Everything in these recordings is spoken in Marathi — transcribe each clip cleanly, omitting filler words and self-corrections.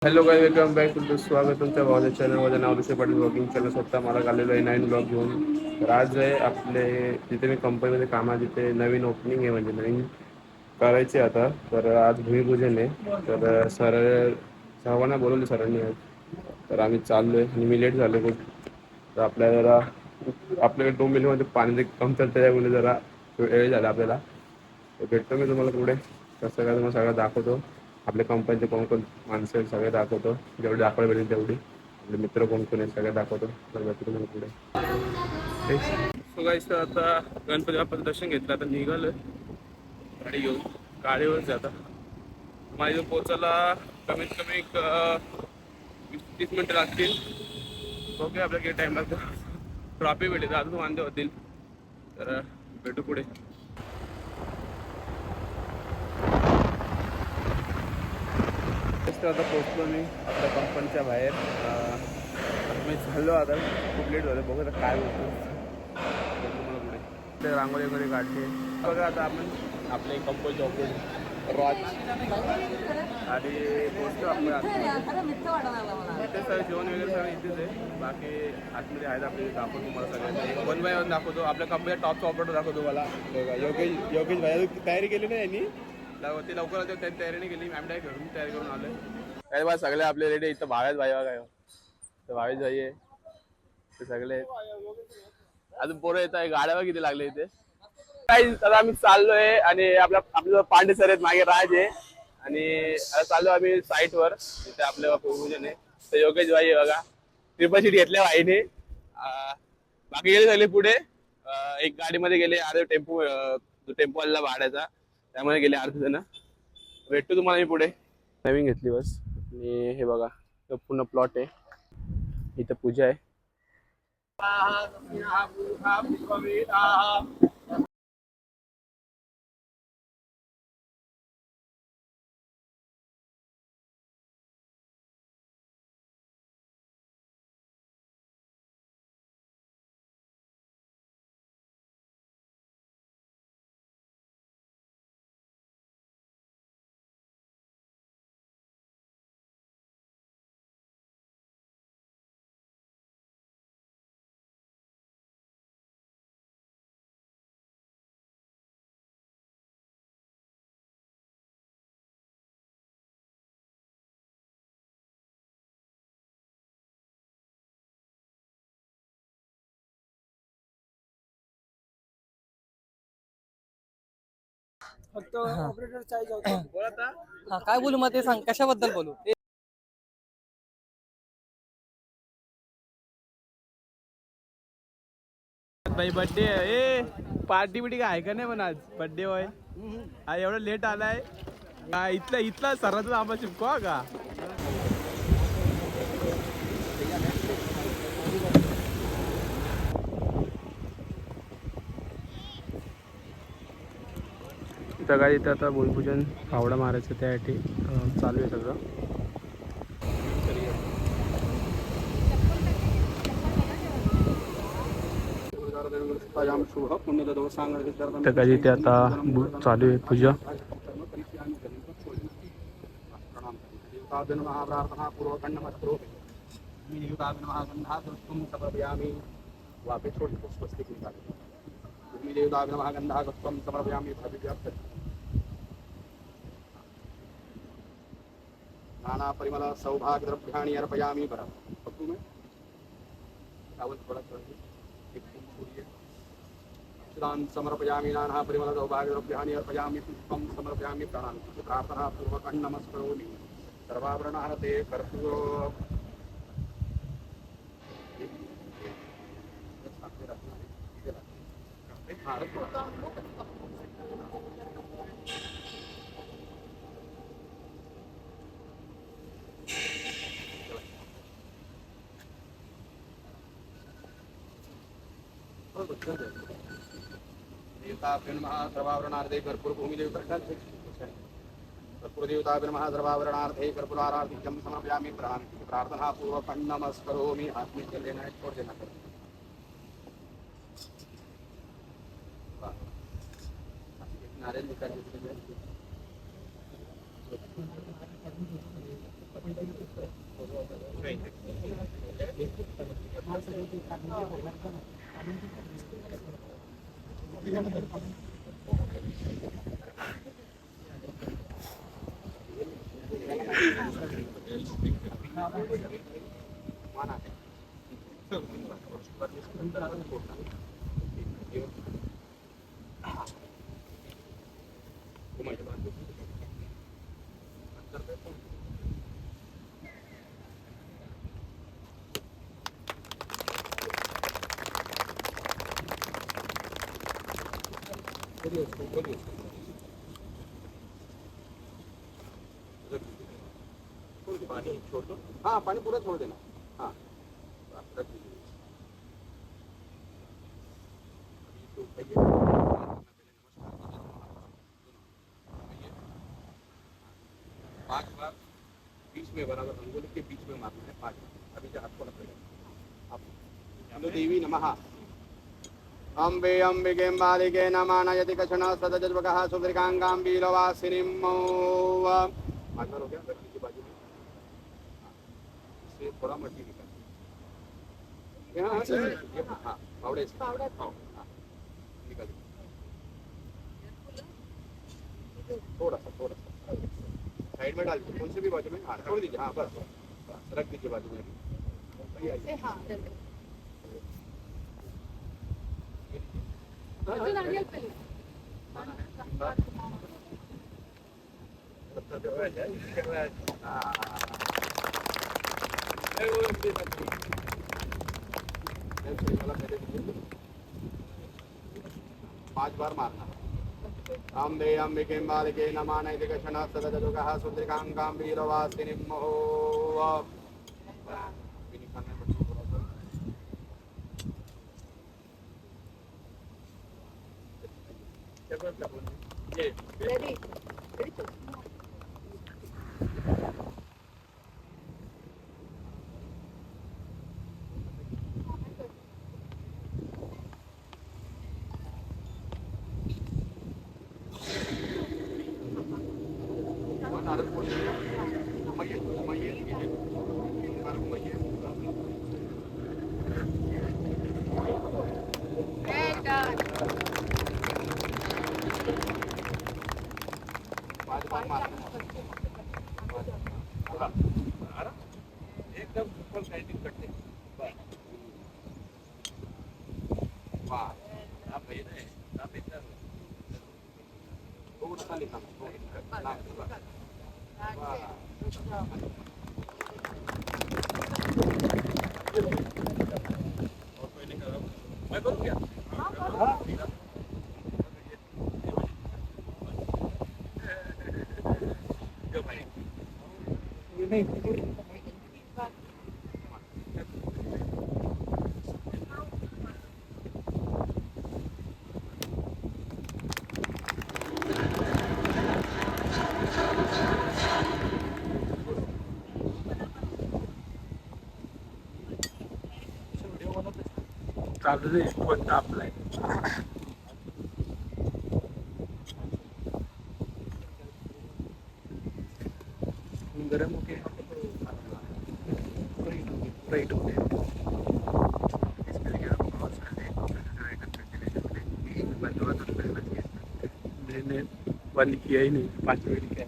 Hello guys, welcome back. तुमचं स्वागत तुमच्या भावाच्या चॅनलमध्ये. नाव ऋषी पाटील ब्लॉगिंग चॅनल स्वतः मला आलेलो आहे 9 ब्लॉग घेऊन. तर आज आहे आपले जिथे मी कंपनीमध्ये कामा तिथे नवीन ओपनिंग आहे, म्हणजे नवीन करायचे आता. तर आज भूमिपूजन आहे. तर सर्वांना बोलवले सरांनी आज. तर आम्ही चाललो आहे आणि मी लेट झालो खूप. तर आपल्याकडे 2 मिनिटमध्ये पाणी कमतरता त्यामुळे जरा वेळ झाला आपल्याला. तर भेटतो मी तुम्हाला पुढे. कसं काय तुम्हाला सगळं दाखवतो. आपल्या कंपनीचे कोण कोण माणसं आहेत सगळे दाखवतो. जेवढी दाखवायला भेटेल तेवढी. आपले मित्र कोण कोण आहेत सगळे दाखवतो. तर भेटतो तुम्हाला पुढे. सो गाईस, तर आता गणपती बाप्पाचं दर्शन घेतलं. आता निघालं गाडी घेऊन. गाडीवरच जाता माझ्या इथं पोचायला कमीत कमी 20-30 मिनटं लागतील. ओके, आपल्या किती टाईम लागतो. ट्रॉफिक भेटेल अजून वांदे होतील. तर भेटू पुढे. आता पोचलो मी आपल्या कंपनीच्या बाहेर. मी चाललो आता. खूप लेट झालं. बघू आता काय होतं तुम्हाला पुढे. ते रांगोळी वगैरे काढली बघा. आता आपण आपल्या कंपनीच्या ऑफिस रॉच आणि पोचलो आपण. इथे सगळं जेवण वगैरे सगळं इथेच आहे. बाकी आतमध्ये आहेत आपले. दाखवतो तुम्हाला सगळ्यांना 1 बाय 1 दाखवतो. आपल्या कंपनीचा टॉपचा ऑपरेटर दाखवतो मला. योगेश भाई तयारी केली नाही यांनी. ते लवकर आले, त्यांनी तयारी नाही केली. मॅम डायरेक्ट घरून तयारी करून आले. काय बा सगळे आपले रेडी. इथं भावेश भाई बघा. तर भावेश भाई आहे ते सगळे. अजून पोरं येत आहे. गाड्या बघा किती लागले इथे. काही आता आम्ही चाललोय आणि आपल्या पांडे सर आहेत मागे, राज आहे. आणि आता चाललो आम्ही साईटवर. तिथे आपल्या पूजन आहे. तर योगेश भाई बघा ट्रिपल सीट घेतल्या भाईने. बाकी गेले सगळे पुढे. एक गाडीमध्ये गेले, अर्धे टेम्पोवाला भाड्याचा, त्यामध्ये गेले अर्धे जण. भेटतो तुम्हाला मी पुढे. नवीन घेतली बस. आणि हे बघा पूर्ण प्लॉट आहे. इथं पूजा आहे. फक्त ऑपरेटर चार्ज होतो. हा काय बोलू मग ते सांग, कशाबद्दल बोलू? भाई बर्थडे आहे. ए पार्टी बिटी काय आहे का नाही पण आज बर्थडे होय. हा एवढं लेट आलाय. इथला सर्वांचा आंबा चिपकवा का. सगळ्या इथं आता भूमिपूजन फावडा मारायचं त्यासाठी चालू आहे सगळं. तर कधी ते आता चालू आहे पूजा. नाना परिमल सौभाग्य द्रव्याणि अर्पयामि. बरं बघू मी रावण थोडा दान समर्पयामि. नाना परिमल सौभाग्य द्रव्याणि अर्पयामि. पुष्पं समर्पयामि. प्रणाम प्रार्थना पूर्वकं नमस्करोमि. सर्वाभरणहरते कर्पूरो. सर्वाभरणार्थे कर्पूर भूमिदेव कर्पूरदेवताभ्य नमः. सर्वाभरणार्थे कर्पूराराधिक्यं समर्पयामि. प्रार्थना पूर्वकं नमस्करोमि. हाथ में चल लेना है, छोड़ देना कर. नारियल निकाल पानी छोड़ दो। हाँ पानी पूरा छोड़ देना। हाँ पांच बार बीच में बराबर अंगुली के बीच में मारना है 5 बार। अभी हाथ को रखेगा आप देवी नमः। अम्बे अम्बिके बालिके नमानयति कषण सदजद्वकः सुदृकाङ्गां वीरवासिनीं 5 बार हो गया। गले की बाजू में इससे थोड़ा मट्टी निकाल। हाँ फावड़े से निकाल थोड़ा सा साइड में डाल दीजिए। कौन से भी बाजू में। हाँ छोड़ दीजिए। हाँ बस रख दीजिए बाजू में। पांच बार मारना। अम्बे अम्बिके बालिके नमानयति कषण सदजद्वकः सुदृकाङ्गां वीरवासिनीं Ready. एकदम सुपर साइडिंग करते मैं करूँ क्या? क्यों भाई? चालू कोणता आपलाय गरम होके राइट हो गया। मैंने बंद किया ही नहीं 5 मिनट किया।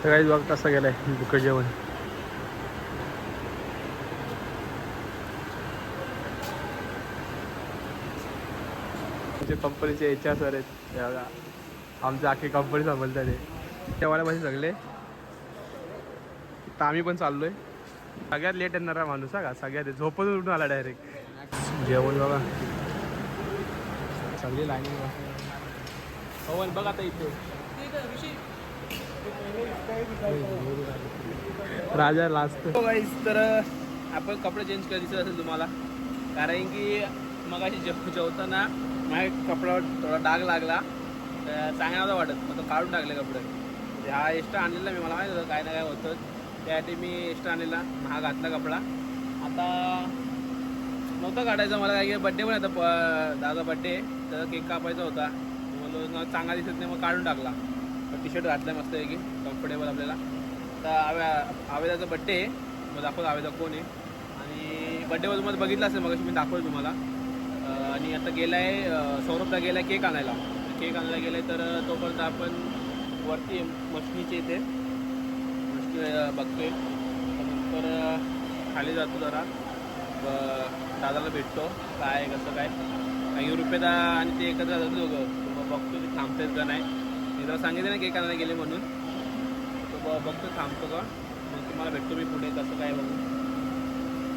तर काही बघ कसं गेलंय बुकट जेवण. कंपनीचे HR सर आहेत हे बघा. आमच्या अख्खी कंपनी सांभाळतात ते तेव्हा माझे सगळे. तर आम्ही पण चाललोय. सगळ्यात लेट येणारा माणूस हा का सगळ्यात झोपतून उठून आला डायरेक्ट. जेवण बघा सगळी लाईनिंग पवन बघ आता इथे राजा लास्ट. तर आपण कपडे चेंज करत दिसत असेल तुम्हाला कारण की मग अशी जेवताना माझ्या कपड्यावर थोडा डाग लागला तर चांगला नव्हता वाटत मग तो काढून टाकले कपडे. म्हणजे हा एक्स्ट्रा आणलेला मी मला माहिती होतं काय ना काय होतं त्यासाठी मी एक्स्ट्रा आणलेला हा घातला कपडा. आता नव्हता काढायचा मला काय की बड्डे पण आता दादा बड्डे तर केक कापायचा होता मला चांगला दिसत नाही मग काढून टाकला. टी शर्ट घातला मस्त आहे की कम्फर्टेबल आपल्याला. तर आवेदाचा बड्डे मग दाखवतो आवेदा कोण आहे आणि बड्डेवर तुम्हाला बघितलं असेल मग मी दाखवतो तुम्हाला. आणि आता गेला आहे सौरभला गेला आहे केक आणायला गेला आहे तर तोपर्यंत आपण वरती मशनीचे इथे मशनी बघतोय. नंतर खाली जातो जरा दादाला भेटतो काय कसं काय काही रुपयेदा आणि ते एकत्र जातो दोघं बघतो ते थांबतात का नाही. मी जरा सांगितलं ना केक आणायला गेले म्हणून तो बघतो थांबतो का मग तुम्हाला भेटतो मी पुढे कसं काय बघू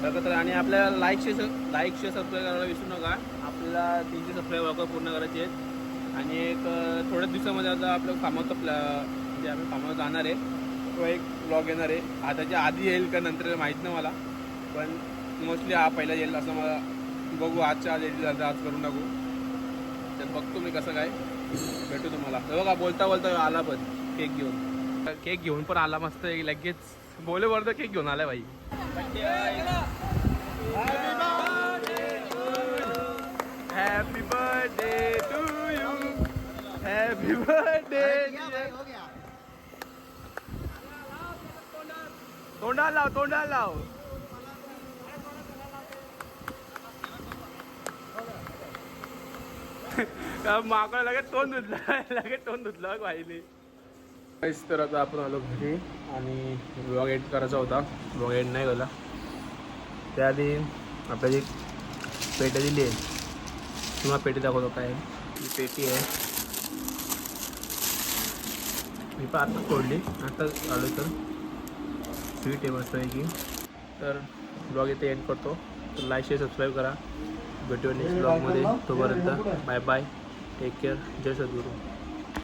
बघत. आणि आपल्याला लाईक शेअर सबस्क्राईब करायला विसरू नका. आपल्याला 300 सबस्क्राईब लवकर पूर्ण करायचे आहेत. आणि एक थोड्याच दिवसामध्ये आता आपलं कामाचं म्हणजे आम्ही कामावर जाणार आहे तो एक ब्लॉग येणार आहे. त्याच्या आधी येईल का नंतर माहीत नाही मला पण मोस्टली हा पहिला येईल असं मला बघू. आजच्या आज येईल आज करून टाकू. तर बघतो मी कसं काय भेटू तुम्हाला. बघा बोलता आला पण केक घेऊन पण आला मस्त लगेच बोले बरं केक घेऊन आलाय भाई. Happy birthday to you happy birthday. तोंडाला लाव माकडं लगेच तोंड धुतलं पाहिजे. तर आता आपण आलो घरी आणि ब्लॉग एडिट करायचा होता. ब्लॉग एडिट नाही झाला त्याआधी आपल्याला एक पेटी दिली आहे तुम्हाला पेटी दाखवतो काय ही पेटी आहे. मी पण आता फोडली आता आलो तर स्वीट आहे मस्त आहे की. तर ब्लॉग इथे एंड करतो. तर लाईक शेअर सबस्क्राईब करा. भेटूया नेक्स्ट ब्लॉगमध्ये. तोपर्यंत बाय बाय टेक केअर. जय सद्गुरू.